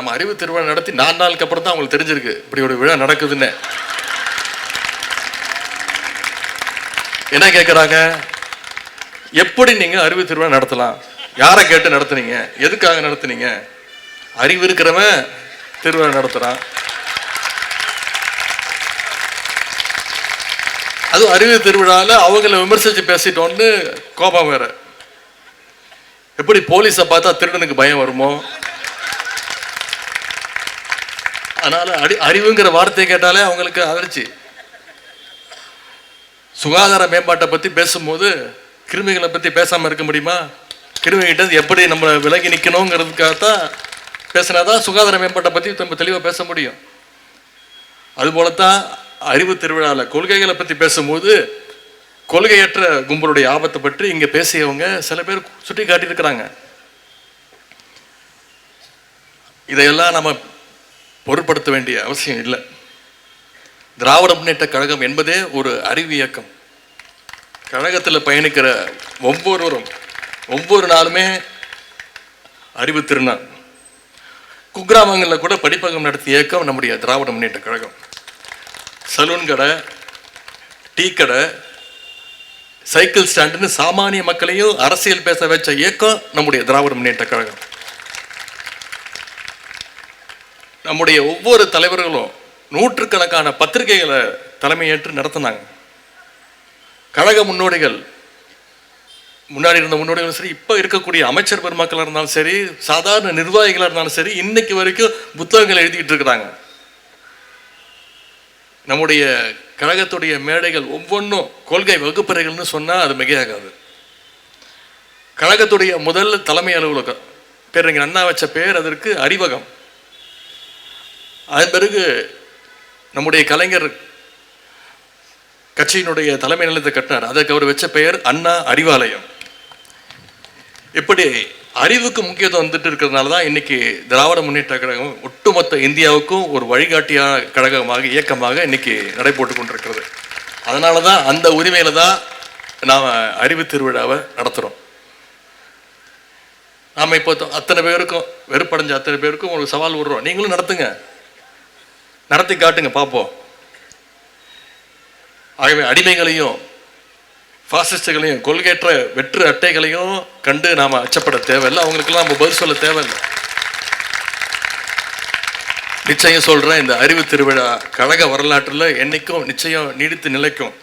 நம்ம அறிவு திருவிழா நடத்தி 4 நாளுக்கு அப்புறம் தான் அவங்களுக்கு தெரிஞ்சிருக்கு இப்படி ஒரு விழா நடக்குதுன்னு. என்ன கேட்குறாங்க, எப்படி நீங்கள் அறிவு திருவிழா நடத்தலாம், யாரை கேட்டு நடத்துனீங்க, எதுக்காக நடத்துனீங்க? அறிவு இருக்கிறவன் திருவிழா நடத்துகிறான். அதுவும் அறிவு திருவிழாவில் அவங்கள விமர்சித்து பேசிட்டோன்னு கோபம் வேற. எப்படி போலீஸை பார்த்தா திருடனுக்கு பயம் வருமோ, அதனால அறிவுங்கிற வார்த்தையை கேட்டாலே அவங்களுக்கு அதிர்ச்சி. சுகாதார மேம்பாட்டை பற்றி பேசும்போது கிருமிகளை பற்றி பேசாமல் இருக்க முடியுமா? கிருமிகிட்ட எப்படி நம்ம விலகி நிற்கணுங்கிறதுக்காகத்தான் பேசினாதான் சுகாதார மேம்பாட்டை பற்றி நம்ம தெளிவாக பேச முடியும். அதுபோலத்தான் அறிவு திருவிழாவில் கொள்கைகளை பற்றி பேசும்போது கொள்கையற்ற கும்பலுடைய ஆபத்தை பற்றி இங்கே பேசியவங்க சில பேர் சுட்டி காட்டியிருக்கிறாங்க. இதையெல்லாம் நம்ம பொருட்படுத்த வேண்டிய அவசியம் இல்லை. திராவிட முன்னேற்ற கழகம் என்பதே ஒரு அறிவு இயக்கம். கழகத்தில் பயணிக்கிற ஒவ்வொருவரும் ஒவ்வொரு நாளுமே அறிவு திருநாள். குக்கிராமங்களில் கூட படிப்பகம் நடத்திய இயக்கம் நம்முடைய திராவிட முன்னேற்ற கழகம். சலூன் கடை, டீ கடை, சைக்கிள் ஸ்டாண்டுன்னு சாமானிய மக்களையும் அரசியல் பேச வச்ச இயக்கம் நம்முடைய திராவிட முன்னேற்ற கழகம். நம்முடைய ஒவ்வொரு தலைவர்களும் நூற்றுக்கணக்கான பத்திரிகைகளை தலைமையேற்று நடத்தினாங்க. கழக முன்னோடிகள், முன்னாடி இருந்த முன்னோடிகளும் சரி, இப்போ இருக்கக்கூடிய அமைச்சர் பெருமக்களாக இருந்தாலும் சரி, சாதாரண நிர்வாகிகளாக இருந்தாலும் சரி, இன்னைக்கு வரைக்கும் புத்தகங்கள் எழுதிக்கிட்டு இருக்கிறாங்க. நம்முடைய கழகத்துடைய மேடைகள் ஒவ்வொன்றும் கொள்கை வகுப்பறைகள்னு சொன்னால் அது மிகையாகாது. கழகத்துடைய முதல் தலைமை அலுவலகம் பேர் அண்ணா வச்ச பேர் அதற்கு அறிவகம். அதன் பிறகு நம்முடைய கலைஞர் கட்சியினுடைய தலைமை நிலையத்தை கட்டினார், அதற்கு அவர் வச்ச பெயர் அண்ணா அறிவாலயம். இப்படி அறிவுக்கு முக்கியத்துவம் வந்துட்டு இருக்கிறதுனால தான் இன்னைக்கு திராவிட முன்னேற்ற கழகம் ஒட்டுமொத்த இந்தியாவுக்கும் ஒரு வழிகாட்டியான கழகமாக இயக்கமாக இன்னைக்கு நடைபோட்டு கொண்டிருக்கிறது. அதனால தான் அந்த உரிமையில தான் நாம் அறிவு திருவிழாவை நடத்துகிறோம். நாம் இப்போ அத்தனை பேருக்கும் வெறுப்படைஞ்ச அத்தனை பேருக்கும் ஒரு சவால் விடுறோம், நீங்களும் நடத்துங்க, நடத்தி காட்டுங்க பார்ப்போம். ஆகவே அடிமைகளையும் பாசிஸ்டுகளையும் கொள்கையற்ற வெற்று அட்டைகளையும் கண்டு நாம் அச்சப்பட தேவையில்லை, அவங்களுக்கெல்லாம் நம்ம பதில் சொல்ல தேவையில்லை. நிச்சயம் சொல்கிறேன், இந்த அறிவு திருவிழா கழக வரலாற்றில் என்னைக்கும் நிச்சயம் நீடித்து நிலைக்கும்.